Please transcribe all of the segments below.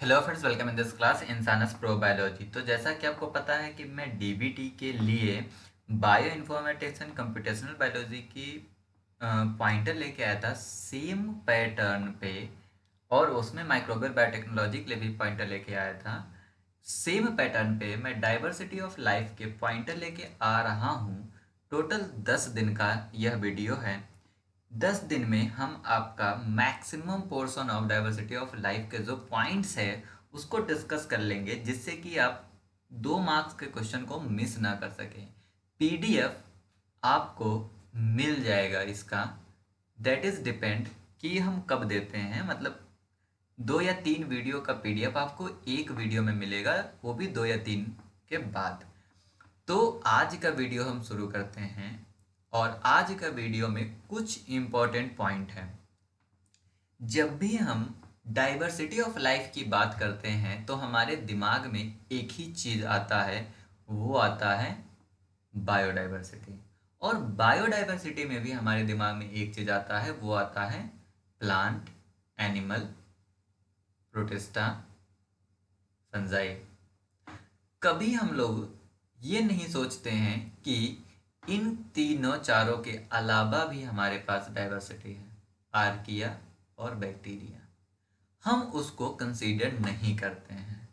Hello friends, welcome in this class इंसानस प्रोबायोलॉजी। तो जैसा कि आपको पता है कि मैं डीबीटी के लिए bio informatics and computational biology की पॉइंटर लेके आया था सेम पैटर्न पे, और उसमें माइक्रोबियल बायोटेक्नोलॉजी के लिए भी पॉइंटर लेके आया था। सेम पैटर्न पे मैं डाइवर्सिटी ऑफ लाइफ के पॉइंटर लेके आ रहा हूँ। टोटल 10 दिन का यह वीडियो है। 10 दिन में हम आपका maximum portion of diversity of life के जो पॉइंट्स है उसको डिस्कस कर लेंगे, जिससे कि आप 2 मार्क्स के क्वेश्चन को मिस ना कर सकें। पीडीएफ आपको मिल जाएगा इसका। दैट इज डिपेंड कि हम कब देते हैं, मतलब 2 या 3 वीडियो का पीडीएफ आपको एक वीडियो में मिलेगा, वो भी 2 या 3 के बाद। तो आज का वीडियो हम शुरू करते हैं, और आज का वीडियो में कुछ इम्पोर्टेंट पॉइंट है। जब भी हम डाइवर्सिटी ऑफ लाइफ की बात करते हैं तो हमारे दिमाग में एक ही चीज़ आता है, वो आता है बायोडाइवर्सिटी। और बायोडाइवर्सिटी में भी हमारे दिमाग में एक चीज़ आता है, वो आता है प्लांट, एनिमल, प्रोटिस्टा, फंजाई। कभी हम लोग ये नहीं सोचते हैं कि इन तीनों चारों के अलावा भी हमारे पास डाइवर्सिटी है, आर्किया और बैक्टीरिया। हम उसको कंसीडर नहीं करते हैं।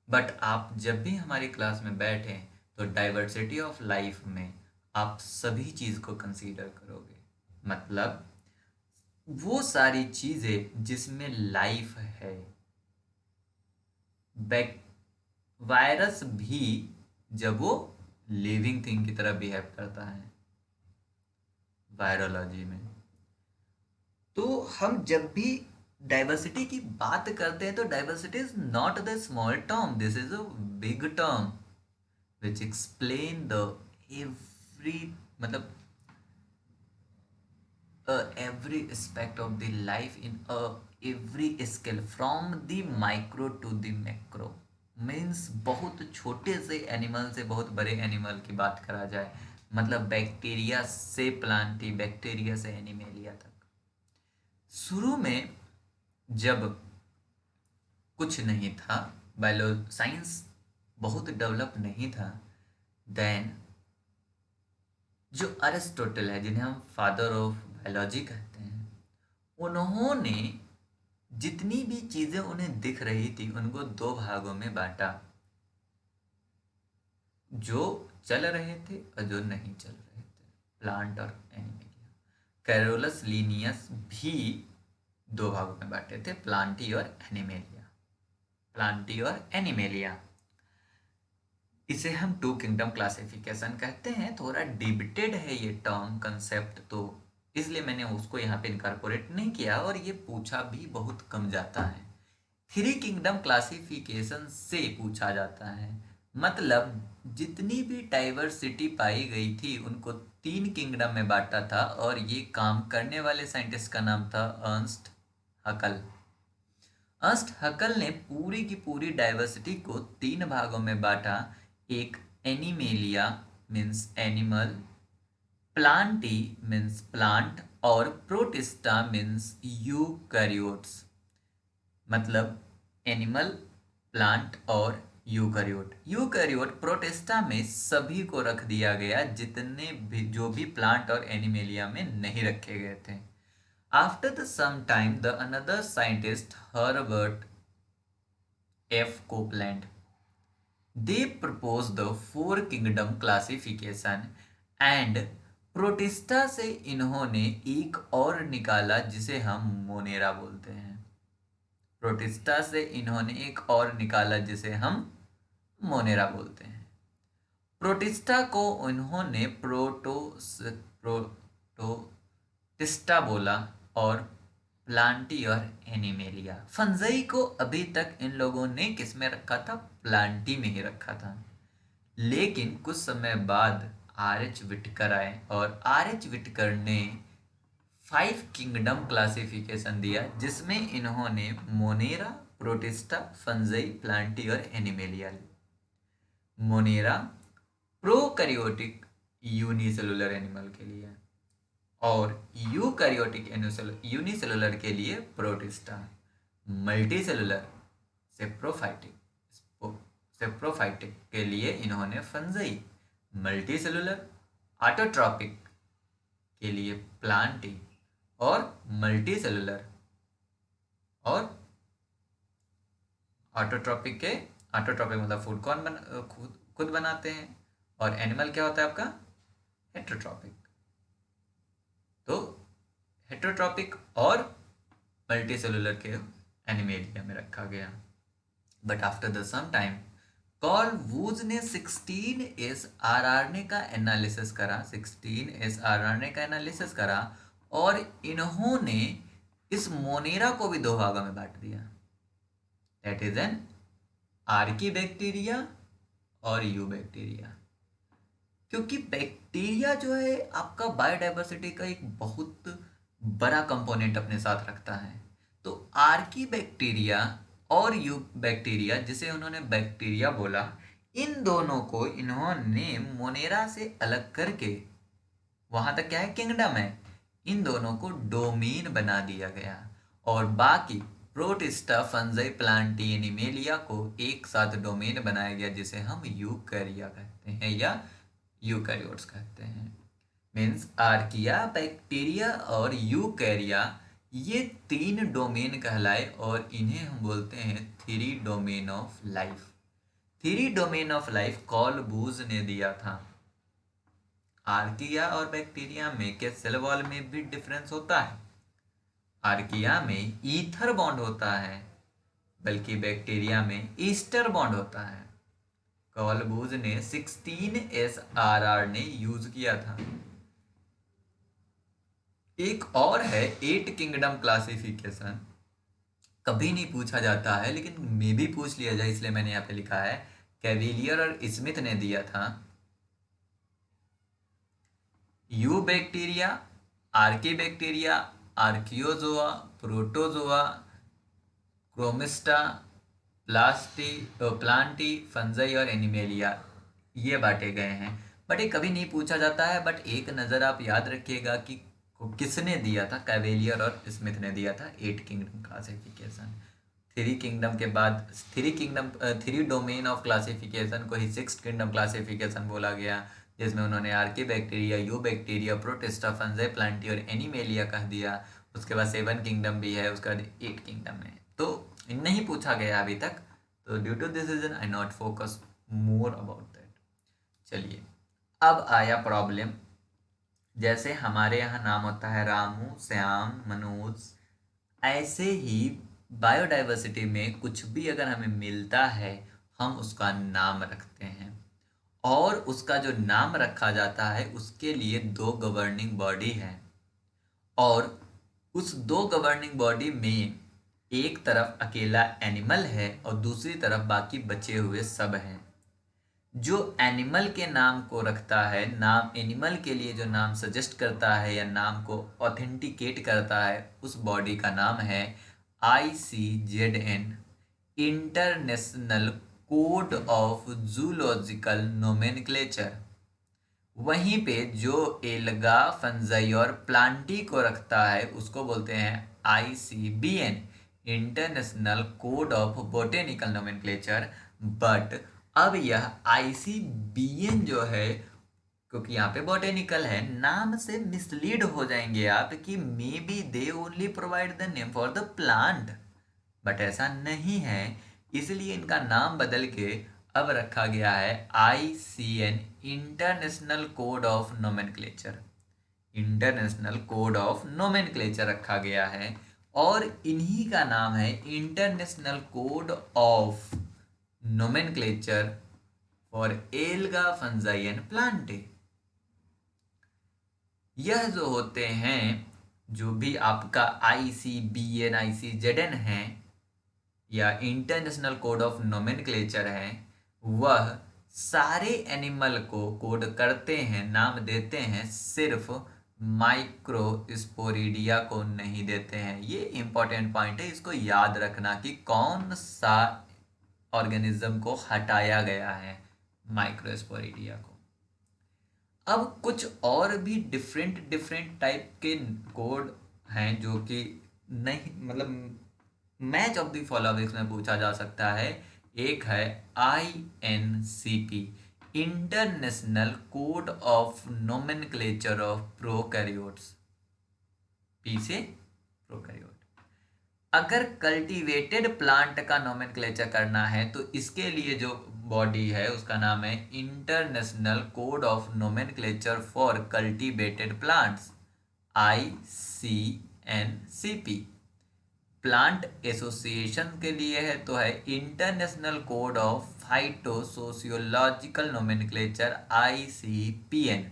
बट आप जब भी हमारी क्लास में बैठें तो डाइवर्सिटी ऑफ लाइफ में आप सभी चीज़ को कंसीडर करोगे। मतलब वो सारी चीज़ें जिसमें लाइफ है। बैक वायरस भी जब वो लिविंग थिंग की तरह बिहेव करता है वायरोलॉजी में। तो हम जब भी डाइवर्सिटी की बात करते हैं तो diversity is not the small term, this is a big term which explain the every, मतलब every aspect of the life in every scale from the micro to the macro। Means बहुत छोटे से animal से बहुत बड़े animal की बात करा जाए, मतलब बैक्टीरिया से प्लांटी, बैक्टीरिया से एनिमेलिया तक। शुरू में जब कुछ नहीं था, बायो साइंस बहुत डेवलप नहीं था, देन जो अरिस्टोटल है, जिन्हें हम फादर ऑफ बायोलॉजी कहते हैं, उन्होंने जितनी भी चीजें उन्हें दिख रही थी उनको 2 भागों में बांटा, जो चल रहे थे और जो नहीं चल रहे थे, प्लांट और एनिमेलिया। कैरोलस लीनियस भी 2 भागों में बांटे थे, प्लांटी और एनिमेलिया। प्लांटी और एनिमेलिया, इसे हम 2 किंगडम क्लासिफिकेशन कहते हैं। थोड़ा डिबेटेड है ये टर्म कंसेप्ट, तो इसलिए मैंने उसको यहाँ पे इनकॉर्पोरेट नहीं किया, और ये पूछा भी बहुत कम जाता है। 3 किंगडम क्लासिफिकेशन से पूछा जाता है, मतलब जितनी भी डाइवर्सिटी पाई गई थी उनको 3 किंगडम में बांटा था, और ये काम करने वाले साइंटिस्ट का नाम था अर्नस्ट हकल। अर्नस्ट हकल ने पूरी की पूरी डाइवर्सिटी को 3 भागों में बांटा। एक animalia means animal, Plantae means plant, और प्रोटिस्टा मीन्स यूकैरियोट्स, मतलब एनिमल, प्लांट और यूकैरियोट। यूकैरियोट प्रोटिस्टा में सभी को रख दिया गया, जितने भी जो भी प्लांट और एनिमेलिया में नहीं रखे गए थे। After the some time the another scientist Herbert F Copeland, they proposed the 4 kingdom classification and protista से इन्होंने एक और निकाला जिसे हम मोनेरा बोलते हैं। प्रोटिस्टा से इन्होंने एक और निकाला जिसे हम मोनेरा बोलते हैं। प्रोटिस्टा को उन्होंने प्रोटोटिस्टा बोला, और प्लांटी और एनिमेलिया। फंजाई को अभी तक इन लोगों ने किस में रखा था? प्लांटी में ही रखा था। लेकिन कुछ समय बाद आर एच विटकर आए, और आर एच विटकर ने 5 किंगडम क्लासिफिकेशन दिया, जिसमें इन्होंने मोनेरा, प्रोटिस्टा, फंजाई, प्लांटी और एनिमेलिया ली। मोनेरा प्रोकैरियोटिक यूनिसेलुलर एनिमल के लिए, और यूकैरियोटिक यूनिसेलुलर के लिए प्रोटिस्टा, मल्टीसेलुलर सेप्रोफाइटिक, सेप्रोफाइटिक के लिए इन्होंने फंजाई, मल्टी सेलुलर, ऑटोट्रॉपिक के लिए प्लांटी, और मल्टी सेलुलर और ऑटोट्रॉपिक मतलब फूड कौन खुद बनाते हैं, और एनिमल क्या होता है आपका, हेट्रोट्रॉपिक। तो हेट्रोट्रॉपिक और मल्टी सेलुलर के एनिमेलिया में रखा गया। But after the some time Carl Woese ने 16S आरआरएनए का एनालिसिस करा, 16S आरआरएनए का एनालिसिस करा, और इन्होंने इस मोनेरा को भी दो भागों में बांट दिया। That is an Archie bacteria और यू बैक्टीरिया। क्योंकि बैक्टीरिया जो है आपका बायोडाइवर्सिटी का एक बहुत बड़ा कंपोनेंट अपने साथ रखता है। तो आर्की बैक्टीरिया और यू बैक्टीरिया, जिसे उन्होंने बैक्टीरिया बोला, इन दोनों को इन्होंने मोनेरा से अलग करके, वहां तक क्या है, किंगडम है, इन दोनों को डोमेन बना दिया गया, और बाकी प्रोटिस्टा, फंजाई, प्लांटी, एनिमेलिया को एक साथ डोमेन बनाया गया, जिसे हम यूकैरिया कहते हैं या यूकैरियोट्स कहते हैं। मीन्स आर्किया, बैक्टीरिया और यूकैरिया, ये 3 डोमेन कहलाए, और इन्हें हम बोलते हैं 3 domain of life. 3 domain of life Carl Woese ने दिया था। आर्किया और बैक्टीरिया में के सेल वॉल में भी डिफरेंस होता है। आर्किया में ईथर बॉन्ड होता है, बल्कि बैक्टीरिया में ईस्टर बॉन्ड होता है। कार्ल बूज ने 16S आरआरएनए यूज किया था। एक और है 8 किंगडम क्लासिफिकेशन, कभी नहीं पूछा जाता है लेकिन मे भी पूछ लिया जाए, इसलिए मैंने यहाँ पे लिखा है। कैविलियर और स्मिथ ने दिया था। Eubacteria, archaebacteria, archezoa, protozoa, chromista, plantae, fungi और एनिमेलिया, ये बांटे गए हैं। बट ये कभी नहीं पूछा जाता है। बट एक नज़र आप याद रखिएगा कि किसने दिया था, कैवेलियर और स्मिथ ने दिया था 8 किंगडम क्लासिफिकेशन। 3 किंगडम के बाद 3 डोमेन ऑफ क्लासिफिकेशन को ही 6 किंगडम क्लासिफिकेशन बोला गया, जिसमें उन्होंने Archie bacteria, you bacteria, protista, fungi, Plantae और एनिमेलिया कह दिया। उसके बाद 7 किंगडम भी है, उसके बाद 8 किंगडम है। तो नहीं पूछा गया अभी तक, तो due to this reason I not focus more about that. चलिए, अब आया प्रॉब्लम। जैसे हमारे यहाँ नाम होता है रामू, श्याम, मनोज, ऐसे ही बायोडाइवर्सिटी में कुछ भी अगर हमें मिलता है, हम उसका नाम रखते हैं, और उसका जो नाम रखा जाता है उसके लिए 2 गवर्निंग बॉडी है, और उस 2 गवर्निंग बॉडी में एक तरफ अकेला एनिमल है और दूसरी तरफ बाकी बचे हुए सब हैं। जो एनिमल के नाम को रखता है, नाम एनिमल के लिए जो नाम सजेस्ट करता है या नाम को ऑथेंटिकेट करता है, उस बॉडी का नाम है ICZN, international code of zoological nomenclature. वहीं पे जो एल्गा, फंजाई और प्लांटी को रखता है उसको बोलते हैं ICBN, international code of botanical nomenclature. But अब यह ICBN जो है, क्योंकि यहाँ पे बोटेनिकल है, नाम से मिसलीड हो जाएंगे आप कि may be they only provide the name for the plant, but ऐसा नहीं है। इसलिए इनका नाम बदल के अब रखा गया है ICN, international code of nomenclature. International code of nomenclature रखा गया है, और इन्हीं का नाम है international code of nomenclature for alga, fungi and Plantae. यह जो होते हैं, जो भी आपका ICBN, ICZN है या इंटरनेशनल कोड ऑफ नोमेनक्लेचर है, वह सारे एनिमल को कोड करते हैं, नाम देते हैं, सिर्फ माइक्रोस्पोरिडिया को नहीं देते हैं। ये इंपॉर्टेंट पॉइंट है, इसको याद रखना कि कौन सा ऑर्गेनिज्म को हटाया गया है, माइक्रोस्पोरिडिया को। अब कुछ और भी डिफरेंट टाइप के कोड हैं जो कि नहीं, मतलब मैच ऑफ द फॉलोइंग्स में पूछा जा सकता है। एक है INCP, international code of nomenclature of prokaryotes. P से प्रोकैरियोट। अगर कल्टीवेटेड प्लांट का नोमेनक्लेचर करना है तो इसके लिए जो बॉडी है उसका नाम है international code of nomenclature for cultivated plants, ICNCP। Plant association के लिए है तो है international code of phytosociological nomenclature, ICPN।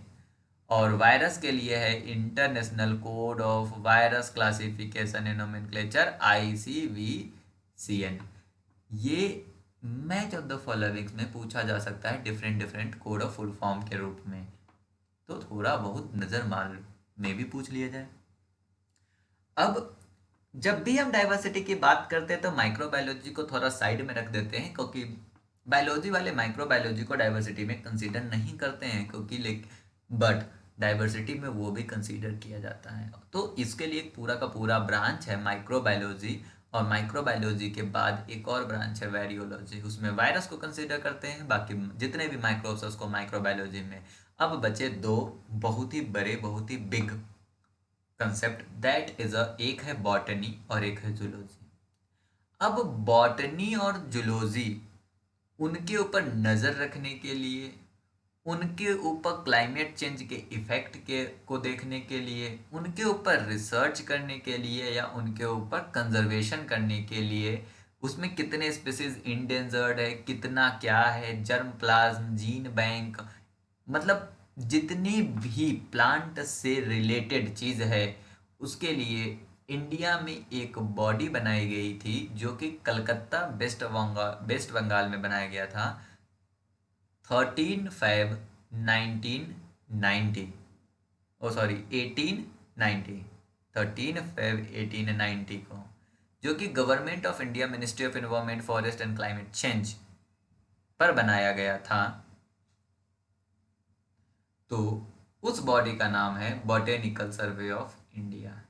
और वायरस के लिए है international code of virus classification and nomenclature, ICVCN। ये मैच ऑफ द फॉलोइंग्स में पूछा जा सकता है different different code of full form के रूप में, तो थोड़ा बहुत नज़र मार में भी पूछ लिया जाए। अब जब भी हम डाइवर्सिटी की बात करते हैं तो माइक्रोबायोलॉजी को थोड़ा साइड में रख देते हैं, क्योंकि बायोलॉजी वाले माइक्रोबायोलॉजी को डाइवर्सिटी में कंसीडर नहीं करते हैं, क्योंकि बट डाइवर्सिटी में वो भी कंसीडर किया जाता है। तो इसके लिए एक पूरा का पूरा ब्रांच है माइक्रोबायोलॉजी, और माइक्रोबायोलॉजी के बाद एक और ब्रांच है वायरियोलॉजी, उसमें वायरस को कंसीडर करते हैं, बाकी जितने भी माइक्रोब्स उसको माइक्रोबायोलॉजी में। अब बचे दो बहुत ही बड़े, बहुत ही बिग कंसेप्ट, दैट इज एक है बॉटनी और एक है जूलॉजी। अब बॉटनी और जूलॉजी, उनके ऊपर नज़र रखने के लिए, उनके ऊपर क्लाइमेट चेंज के इफ़ेक्ट के को देखने के लिए, उनके ऊपर रिसर्च करने के लिए या उनके ऊपर कंजर्वेशन करने के लिए, उसमें कितने स्पीसीज इंडेंजर्ड है, कितना क्या है, जर्म प्लाज्म, जीन बैंक, मतलब जितनी भी प्लांट से रिलेटेड चीज़ है उसके लिए इंडिया में एक बॉडी बनाई गई थी, जो कि कलकत्ता वेस्ट बंगाल में बनाया गया था 13 फ़रवरी 1990, ओ सॉरी 1890, 13 फ़रवरी 1890 को, जो कि government of India, ministry of environment, forest and climate change पर बनाया गया था। तो उस बॉडी का नाम है botanical survey of India.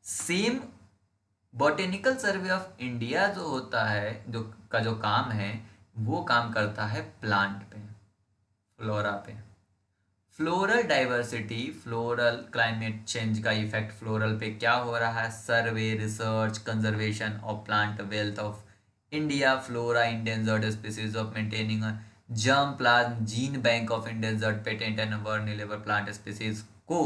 Same botanical survey of India जो होता है, जो काम है, वो काम करता है प्लांट पे, फ्लोरा पे। Floral diversity, floral climate change का इफेक्ट फ्लोरल पे क्या हो रहा है, survey, research, conservation of plant wealth of India, flora, endangered species of maintaining germ plasm, gene bank of endangered, patent and vulnerable plant species को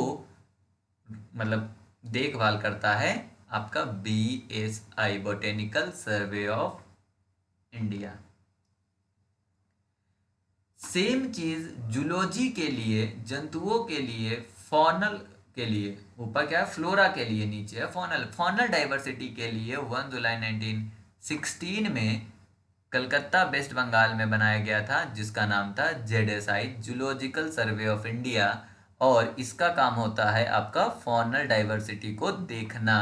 मतलब देखभाल करता है आपका BSI, botanical survey of India. Same चीज जूलॉजी के लिए, जंतुओं के लिए, फॉनल के लिए, ऊपर क्या है फ्लोरा के लिए, नीचे है फॉनल। फॉनल डाइवर्सिटी के लिए 1 जुलाई 1916 में कलकत्ता वेस्ट बंगाल में बनाया गया था, जिसका नाम था ZSI, zoological survey of India. और इसका काम होता है आपका फॉनल डाइवर्सिटी को देखना,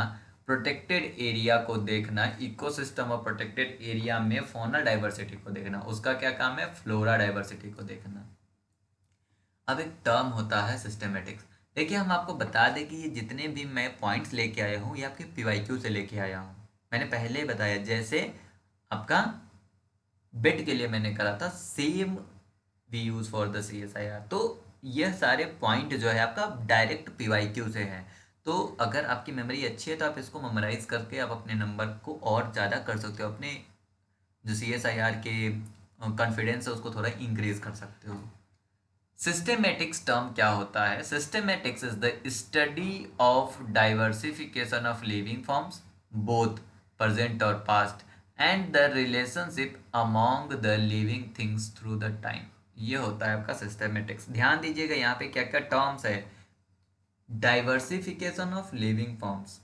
प्रोटेक्टेड एरिया को देखना, इकोसिस्टम और प्रोटेक्टेड एरिया में फॉनल डाइवर्सिटी को देखना। उसका क्या काम है, फ्लोरा डाइवर्सिटी को देखना। अब एक टर्म होता है सिस्टेमेटिक्स। देखिए हम आपको बता दें कि ये जितने भी मैं पॉइंट्स लेके आया हूँ ये आपके PYQ से लेके आया हूँ। मैंने पहले ही बताया, जैसे आपका बिट के लिए मैंने करा था same we use for the CSIR, तो यह सारे पॉइंट जो है आपका डायरेक्ट PYQ से है। तो अगर आपकी मेमोरी अच्छी है तो आप इसको मेमोराइज करके आप अपने नंबर को और ज़्यादा कर सकते हो, अपने जो CSIR के कॉन्फिडेंस है उसको थोड़ा इंक्रीज कर सकते हो। सिस्टेमेटिक्स टर्म क्या होता है, systematics is the study of diversification of living forms both present और past and the relationship among the living things through the time. ये होता है आपका सिस्टेमेटिक्स। ध्यान दीजिएगा यहाँ पे क्या क्या टर्म्स है, diversification of living forms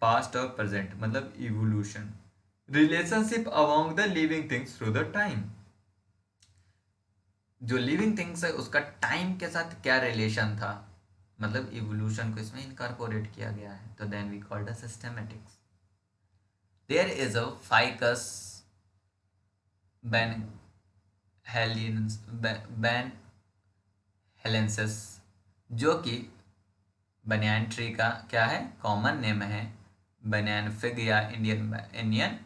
past और प्रेजेंट मतलब evolution, relationship among the living things through the time, जो लिविंग थिंग्स है उसका टाइम के साथ क्या रिलेशन था, मतलब इवोल्यूशन को इसमें इनकॉर्पोरेट किया गया है, तो then we called a systematics. There is a ficus ben benghalensis, जो कि बनियान ट्री का क्या है, कॉमन नेम है। बनियान फिग या इंडियन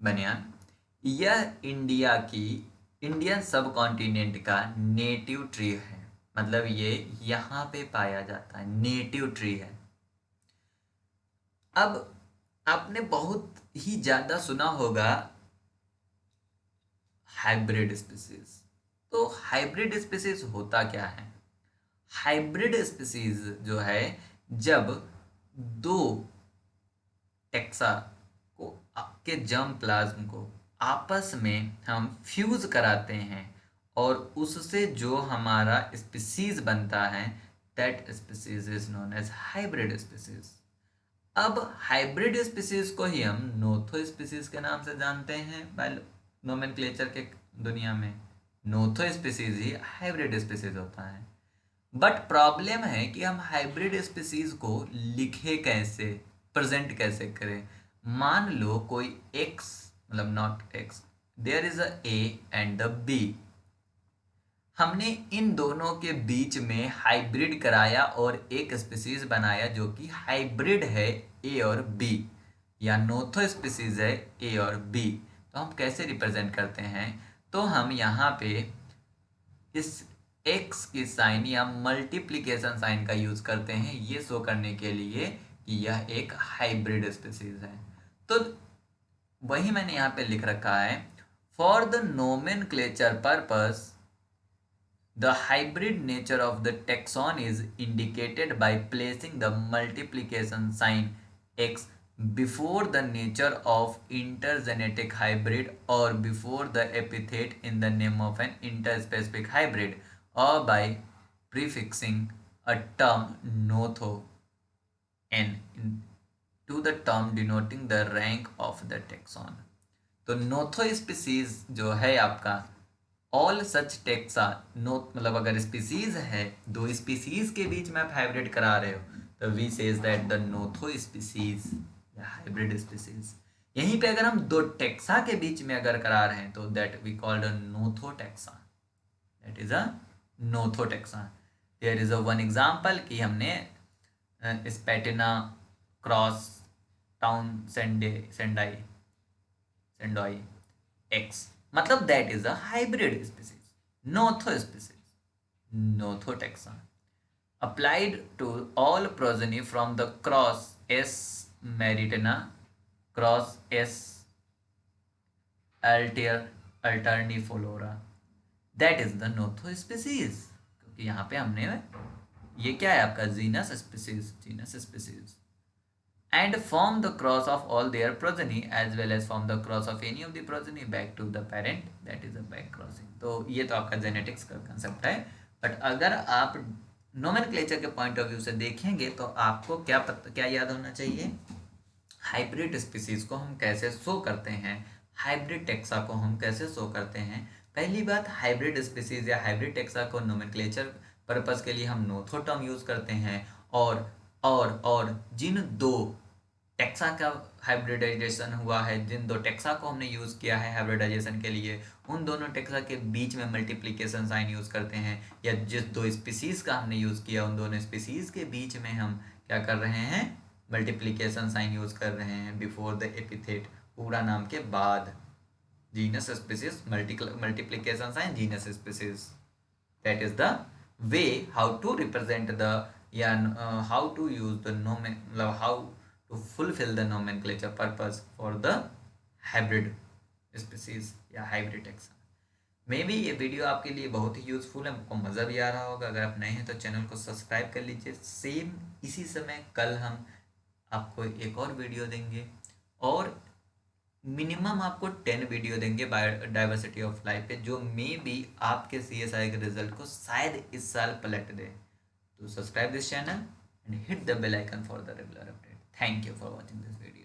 बनियान, यह इंडियन सब कॉन्टिनेंट का नेटिव ट्री है। मतलब ये यहाँ पे पाया जाता है, नेटिव ट्री है। अब आपने बहुत ही ज़्यादा सुना होगा हाइब्रिड स्पीसीज। तो हाइब्रिड स्पीसीज होता क्या है? हाइब्रिड स्पीसीज जो है, जब दो टेक्सा को के जर्म प्लाज्म को आपस में हम फ्यूज कराते हैं और उससे जो हमारा स्पीसीज बनता है, that species is known as hybrid species. अब हाइब्रिड स्पीसीज को ही हम नोथो स्पीसीज के नाम से जानते हैं नोमेनक्लेचर के दुनिया में। नोथो स्पीसीज ही हाइब्रिड स्पीसीज होता है। बट प्रॉब्लम है कि हम हाइब्रिड स्पीसीज को लिखे कैसे, प्रेजेंट कैसे करें। मान लो कोई एक्स, मतलब not X, there is a A and the B. हमने इन दोनों के बीच में हाइब्रिड कराया और एक स्पीसीज बनाया जो कि हाइब्रिड है ए और बी, या नोथो स्पीसीज है ए और बी। तो हम कैसे रिप्रेजेंट करते हैं? तो हम यहाँ पे इस एक्स की साइन या मल्टीप्लिकेशन साइन का यूज करते हैं, ये शो करने के लिए कि यह एक हाइब्रिड स्पीसीज है। तो वही मैंने यहाँ पे लिख रखा है, for the nomenclature purpose the hybrid nature of the taxon is indicated by placing the multiplication sign x before the nature of intergenetic hybrid or before the epithet in the name of an interspecific hybrid, or by prefixing a term notho n to the term denoting the rank of the taxon। तो नोथो species जो है आपका, all such taxa, no मतलब अगर species है, दो species के बीच में आप हाइब्रिड करा रहे हो, तो we says that the notho species या हाइब्रिड स्पीसीज। यहीं पे अगर हम दो टेक्सा के बीच में अगर करा रहे हैं तो that we called a notho taxa, that is a notho taxa. There is a one example कि हमने Spartina cross townsendii x, मतलब that is a hybrid species, notho species, notho taxa, applied to all progeny from the cross S maritina cross S alterniflora, that is the notho species। क्योंकि यहाँ पे हमने ये क्या है आपका genus species and form the cross of all their progeny as well as form the cross of any of the progeny back to the parent, that is a back crossing। तो ये तो आपका जेनेटिक्स का concept है। But अगर आप nomenclature के point of view से देखेंगे तो आपको क्या याद होना चाहिए? हाइब्रिड स्पीसीज को हम कैसे शो करते हैं, हाइब्रिड टेक्सा को हम कैसे शो करते हैं। पहली बात, हाइब्रिड स्पीसीज या हाइब्रिड टेक्सा को नोमेनक्लेचर पर्पस के लिए हम नोथो टर्म यूज करते हैं, और जिन दो टेक्सा का हाइब्रिडाइजेशन हुआ है, जिन दो टेक्सा को हमने यूज़ किया है हाइब्रिडाइजेशन के लिए, उन दोनों टेक्सा के बीच में मल्टीप्लिकेशन साइन यूज़ करते हैं। या जिस दो स्पीसीज़ का हमने यूज़ किया, उन दोनों स्पीसीज़ के बीच में हम क्या कर रहे हैं? मल्टीप्लिकेशन साइन यूज़ कर रहे हैं बिफोर द एपिथेट, पूरा नाम के बाद। Genus species multiplication sign genus species, that is the way how to represent the, how to use the how to fulfill the nomenclature purpose for the hybrid species या hybrid taxa। May be ये video आपके लिए बहुत ही useful है, आपको मज़ा भी आ रहा होगा। अगर आप नए हैं तो चैनल को सब्सक्राइब कर लीजिए। सेम इसी समय कल हम आपको एक और वीडियो देंगे, और मिनिमम आपको 10 वीडियो देंगे बायोडाइवर्सिटी ऑफ लाइफ पे, जो मे बी आपके CSI के रिजल्ट को शायद इस साल पलट दे। तो subscribe this channel and hit the bell icon for the regular update. Thank you for watching this video.